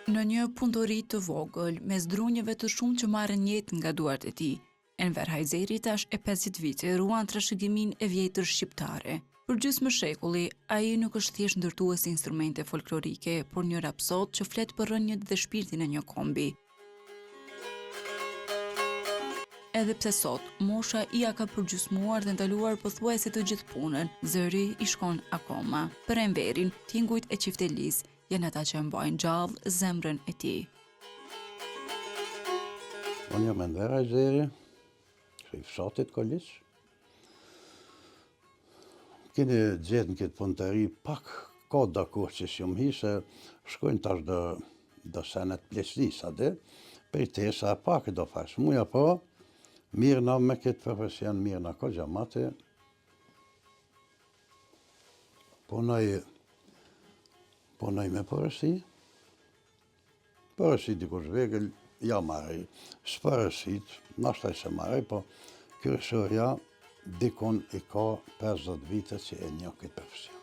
Në një punëtori të vogël, mes drunjeve të shumë që marrën jetë nga duart e tij, Enver Hajzeri tash e 50 vite ruan trashëgimin e vjetër shqiptare. Për gjysmë shekulli, ai nuk është thjesht ndërtues instrumente folklorike, por një rapsod që flet për rënjët dhe shpirtin e një kombi. Edhe pse sot, mosha i ka përgjysmuar dhe ndaluar pothuajse të gjithë punën, zëri i shkon akoma. Për Enverin, tingujt e qiftelis janë ata që mbajnë gjallë zemrën e tij. Unë jam Enver Hajzeri, i fshatit Kolis. Keni gjetë në këtë punëtari pak ka dakur që shumë hi se shkojnë tash do senet plesnisa dhe për te sa pak do fash. Muja po, mirë na me këtë profesion, mirë na ko gjamate. Punoj me përësi. Përësi dikush vegël, ja marrej. S'përësit, nashtaj se marrej, po kryesëria dikon i ka 50 vite që e një këtë profesion.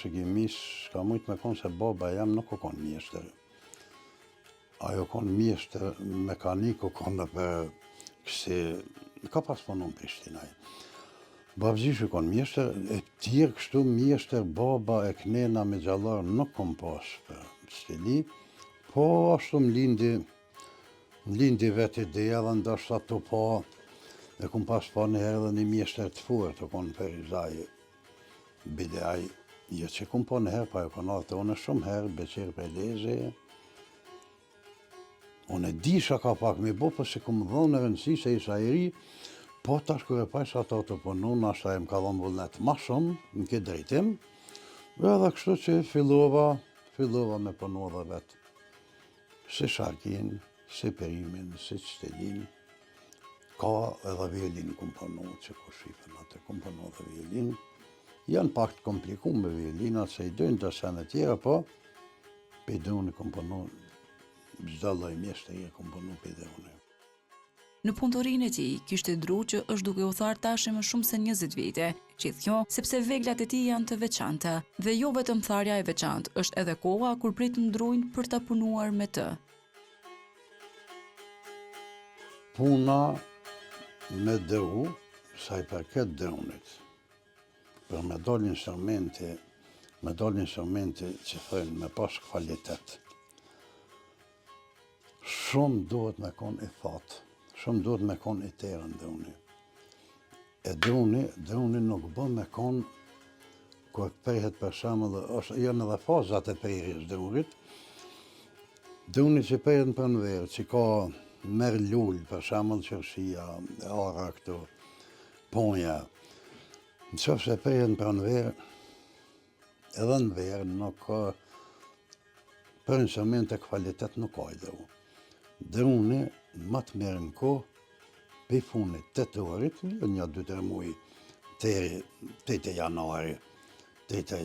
Shëgimis, ka mujtë me konë se baba jam nuk o konë mjeshtër. Ajo konë mjeshtër, mekaniku konë për kësi, ka pas punu në Prishtinaj. Babgjishu konë mjeshtër, e tjerë kështu mjeshtër, baba e knena me gjallar nuk kom pas për stili, po ashtu më lindi vetë ideja dhe ndashta të pa, e kom pas pa një herë dhe një mjeshtër të furë të konë për izaj, bideaj, jo që kom pa një herë, pa jo konë atë unë shumë herë, beqirë për leze. Unë e disha ka pak me bo, për se kom dhënë në rëndësi se isha i ri, po tash kërë e pajsa ato të punu, nashta e më ka dhënë vullnet ma shumë, në këtë drejtim, edhe kështu që fillova me punu dhe vetë. Si sharkin, si perimin, si qëtelin, ka edhe violin kom punu, që ku shifën atë, kom punu dhe violin. Janë pak të komplikum me violinat, se i dojnë të sene tjera, po pe dhune kom punu, gjda loj mjeshtëri kom punu pe dhune. Në punëtorinë e tij kishte dru që është duke u tharë tash më shumë se 20 vite, gjithkjo sepse veglat e tij janë të veçanta, dhe jo vetëm tharja e veçantë, është edhe koha kur prit ndrujnë për ta punuar me të. Puna me dru, sa i përket drunit, për me dal instrumente që thënë me pas kvalitet, shumë duhet me konë i thatë. Shumë duhet me konë i terën druni. E druni nuk bën me konë kër prejhet për shemull, janë edhe fazat e prejrjes drunit. Druni që prejhet për në verë, që ka merë lullë, për shemull qërshia, ara këtu, ponja. Në qëfë se prejhet për në verë, edhe në verë nuk ka, për instrumente kvalitet nuk ka i dru. Druni, më të mirë në kohë, pe funit 8 orit, një 2-3 muaj, 8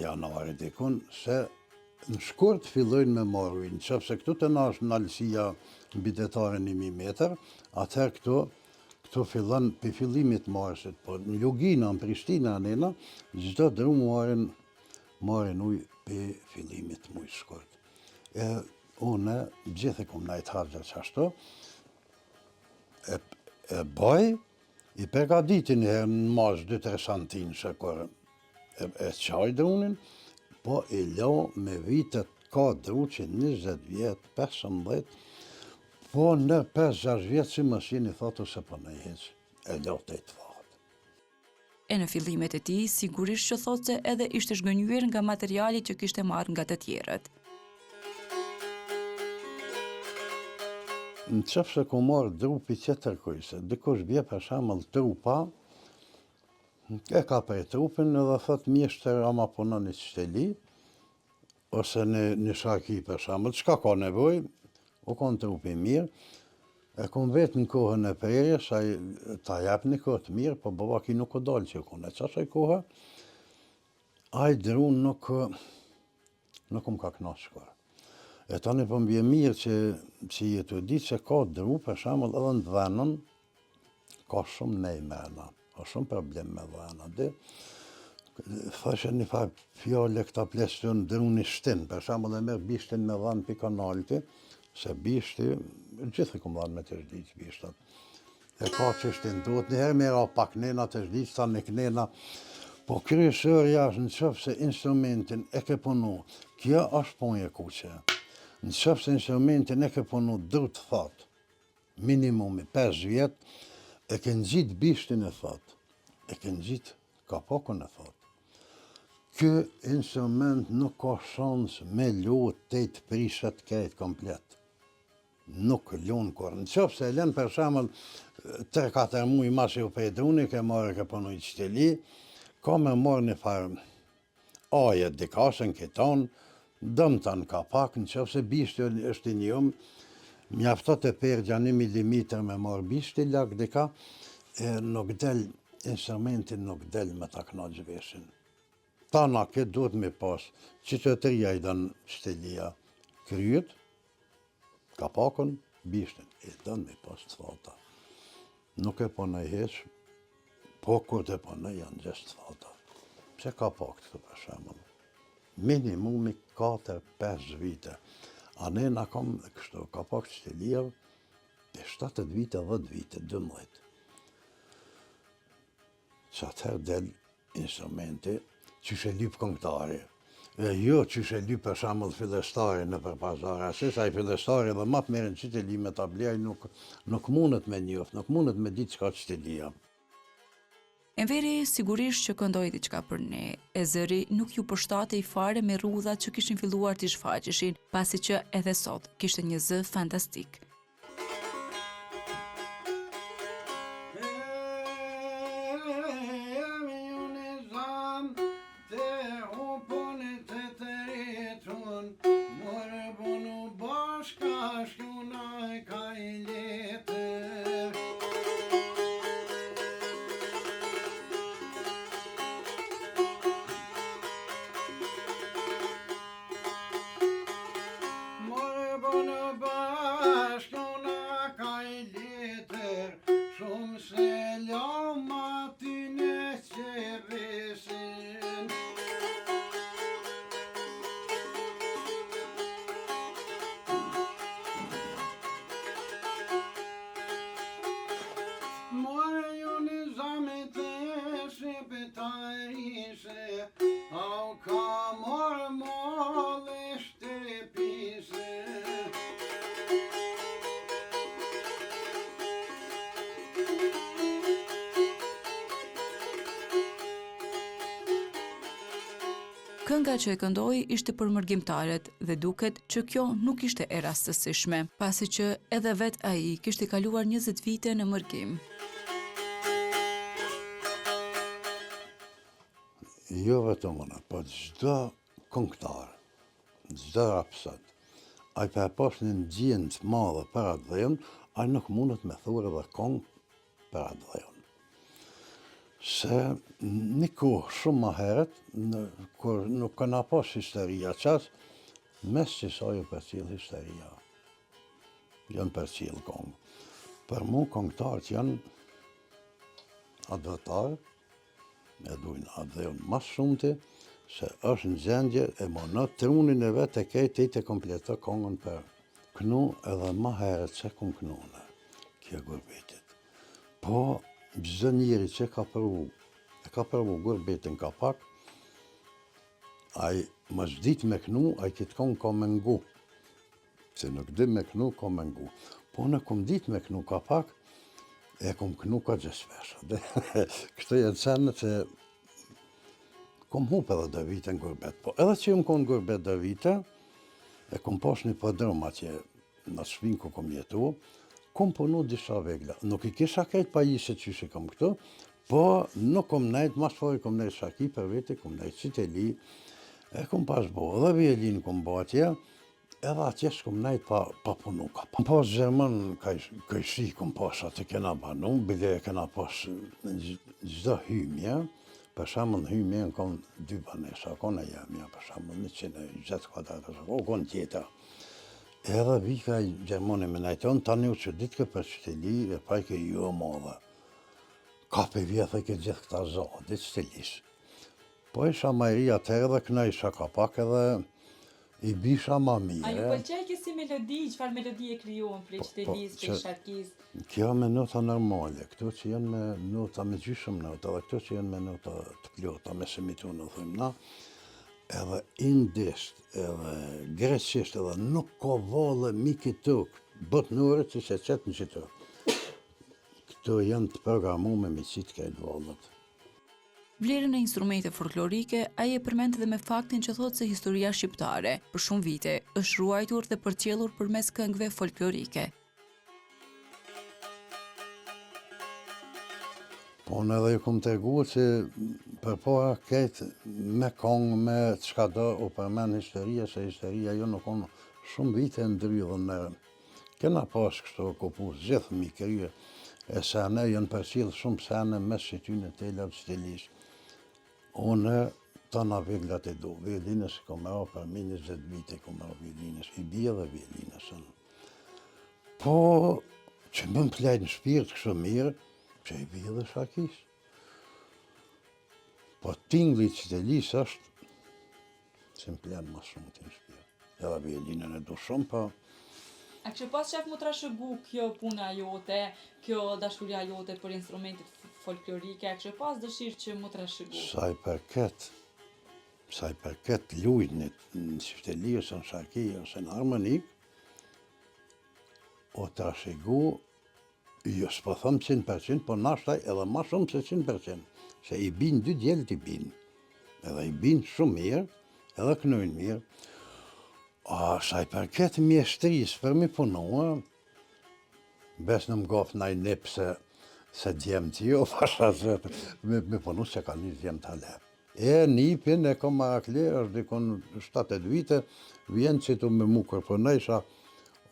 janari dikun, se në shkurt fillojnë me marruin, qëpse këtu të nash në alësia bidetare 1000 meter, atëherë këtu fillon pe fillimit marsit, po në Lugina, në Prishtina, nena, gjithë dru marrin uj pe fillimit muj shkurt. Une, gjithë e kom najtë hargja qashtu, e baj, i përgaditin herë në mas 2-3 santin që kërë e qaj drunin, po i lau me vitet ka dru që 20 vjetë, 15, po në 5-6 vjetë që më shini thotu se për në heqë, e lau të i të fatë. E në fillimet e tij, sigurisht që thot se edhe ishte zhgënjur nga materiali që kishte marrë nga të tjerët. Në qëfë se ku marrë drupi qëtër kujse, dikush bje për shemull trupa, e ka për trupin edhe thot mjeshtër ama punon një qëteli, ose një shaki për shemull, qka ka nevoj, u konë trupi mirë, e kom vetë në kohën e prerjes, ta jep një kohë të mirë, po babaki nuk o dalë që konë, e qasaj kohë, a i dru nuk më ka knasë shkuar. E tani po mbje mirë që jetu e ditë që ka dru, për shemull edhe në dhenën, ka shumë nej mena, ka shumë problem me dhenën. Thashe një farë fjale këta plesion druni shtin, për shembull e merr bishtin me dhanë pi kanalti, se bishti, gjithë e kom dhanë me të zhdiq bishtat. E ka që shtin, duhet njëherë me ra pak nena të zhdiq, sa në knena, po kryesërja është në qëfë se instrumentin e ke punu, kjo është punje kuqe. Në qëfë se instrumentin e ke punu dhëtë thot, minimumi 5 vjet, e ke nxit bishtin e thot, e ke nxit kapokun e thot. Ky instrument nuk ka shans me lu 8 prishet krejt komplet. Nuk lun kur. Në qofë se len për shembull 3-4 muaj mas ju pe druni, ke marrë ke punu i qteli, ka me marrë një farë ajet dikasën keton, dëm të në kapak, në qofë se bishti është i njëm, mjaftot e pergja 1 milimetër me marrë bishti lak dika, e nuk del, instrumentin nuk del me ta knaq veshin. Tana këtë duhet me pas, qytetëria i dënë qtelia kryet, kapakon, bishtin, i dënë me pas të thata. Nuk e ponaj heq, po kur të ponaj janë gjest thata. Pse kapak të për shembull? Minimumi 4-5 vite. A ne na kom kështu kapak qtelia, e 7 vite, 10 vite, 12. Që atëherë del instrumenti, qyshe lyp këngëtari. Jo qyshe lyp për shembull fillestari në për pazar, asis ai fillestari dhe ma të merën qyteli me ta blej, nuk mundet me njoft, nuk mundet me ditë çka qtelia. Enveri sigurisht që këndoi diçka për ne, e zëri nuk ju përshtatej fare me rrudhat që kishin filluar t'i shfaqeshin, pasi që edhe sot kishte një zë fantastik. Kënga që e këndoi ishte për mërgjimtarët dhe duket që kjo nuk ishte e rastësishme, pasi që edhe vet ai kishte kaluar 20 vite në mërgjim. Jo vetëm unë, po çdo këngëtar, çdo rapsat, ai pa pas një ndjenjë të madhe për atë dhën, ai nuk mundet me thurë edhe këngë për atë dhën. Se një kohë shumë ma heret, kur nuk këna pas histeria qatë, mes që sa ju për cilë histeria. Janë për cilë këngë. Për mu këngëtarët janë adhëtarë, e dujnë adhëjon mas shumëti, se është në gjendje e monot, trunin e vetë e kejtë i të kompleto këngën për kënu edhe ma heret se kënë kënune, kjo gurbetit. Po, çdo njeri që ka provu gurbetin kapak, ai mos dit me kënu, ai këtë këngë ka me ngu. Se nuk di me kënu, ka me ngu. Po në kom dit me kënu kapak, e kom kënu ka gjësvesh. Kështë e cenë që kom hup edhe dhe vite në gurbet. Po edhe që jëmë konë gurbet dhe vite, e kom pas një përdrëm atje në shpinë ku kom jetu, kom punu disa vegla. Nuk i kisha kejt pa jise që shi kom këtu, po nuk kom nejt, mas fori kom nejt Shaki për vete, kom nejt Qiteli, e kom pas bo, edhe violin kom bo atje, edhe atje s'kom nejt pa punu ka. Kom pas Gjermën këjshi kom pas atë kena banu, bile e kena pas gjdo hymje, për shembull hymje në kom 2 banesa, kone jemja, për shembull 160 kvadratës, o konë tjetër. Edhe vika i Gjermoni me najton, tani u që ditë për Qiteli, e pajke jo modhe. Ka për vjetë e ke gjithë këta zonë, ditë Qitelis. Po isha ma i ri atëherë dhe knajsha ka pak edhe i bisha ma A ju mire. pëlqej kjo si melodi? Çfarë melodi e krijuan prej qytetisë, prej sharkisë? Kjo me nota normale, këto që janë me nota me gjysmë nota, dhe këto që janë me nota të plota, me semitone, thëmë na, edhe indisht, edhe greqisht, edhe nuk ka vale mi këtu, botnore që se qëtë në qëtu. Këto janë të programuar me qitë kajtë valët. Vlerën e instrumente folklorike ai e përmend edhe me faktin që thotë se historia shqiptare për shumë vite është ruajtur dhe përcjellur përmes këngëve folklorike. Po në edhe ju kom të regu që përpara ketë me kongë, me çka do, u përmen historia, se historia jo nuk onë shumë vite ndrydhën në kena pas kështu kopus, gjithë mi krye, e sene jënë përcjellë shumë sene mes që ty në telat stilisht. Unë të në veglat e do, violinës kom e për mi 20 vite kom e violinës, i bia dhe violinës. Po, që më plejt në shpirt kështu mirë, që i bia dhe shakis. Po tingli që të lisë është, që më plenë ma shumë të në shpirt. Edhe violinën e do shumë, po. A kështë pas qef më trashëgu kjo puna jote, kjo dashuria jote për instrumentet folklorike, a kështë pas dëshirë që më trashëgu? Sa i përket lujnit në qifteli ose në sharki ose në harmonik, o trashëgu, jo s'po thëmë 100%, po nashtaj edhe ma shumë se 100%, se i bin dy djelët i bin, edhe i bin shumë mirë, edhe kënojnë mirë. A sa i përket mjeshtrisë për mi punua, bes në mgof naj nip se djemë që jo, pasha se me punu se ka një djemë të lep. E nipin e kom marakle, është dikon 7-8 vite, vjen që tu me mu kërpunejsha,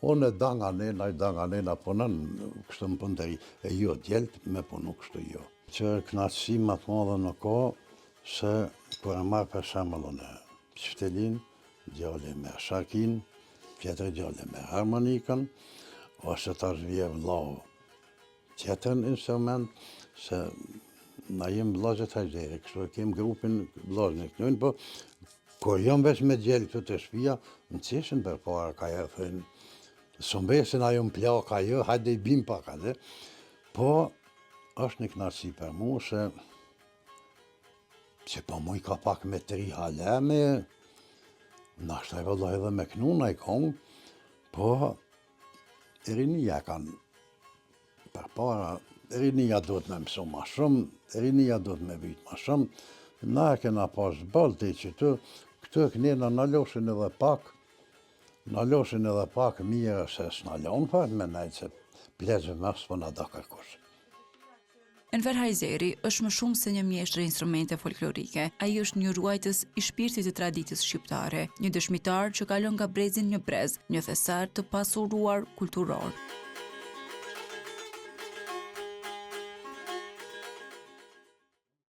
unë e danga nena punën, kështë më punë të ri, e jo djelët me punu kështu jo. Që knatësi më të madhe në ko, se kër e marrë për shemëllën e qiftelin, djale me sharkin, tjetër djale me harmonikën, ose tash vje vlau tjetër instrument, se na jem vllazët hajzere, kështu e kem grupin vllazën e kënojnë, po kur jam veç me djelë këtu të shpia, në ceshin për para ka e thënë, sëmbesin ajo më plaka jo, hajde i bim pak atë, po është një knatësi për mu, se po muj ka pak me 3 haleme, nashtaj vëllaj edhe me knuna i kongë, po rinia kanë për para, rinia duhet me mësu ma shumë, rinia duhet me vitë ma shumë, na e kena pas balti që këtu e kënena në loshin edhe pak mirë se s'na lonë fakt me nejtë se plezë me s'po na da kërkush. Enver Hajzeri është më shumë se një mjeshtër e instrumente folklorike. Ai është një ruajtës i shpirtit të traditës shqiptare, një dëshmitar që kalon nga brezin një brez, një thesar të pasuruar kulturor.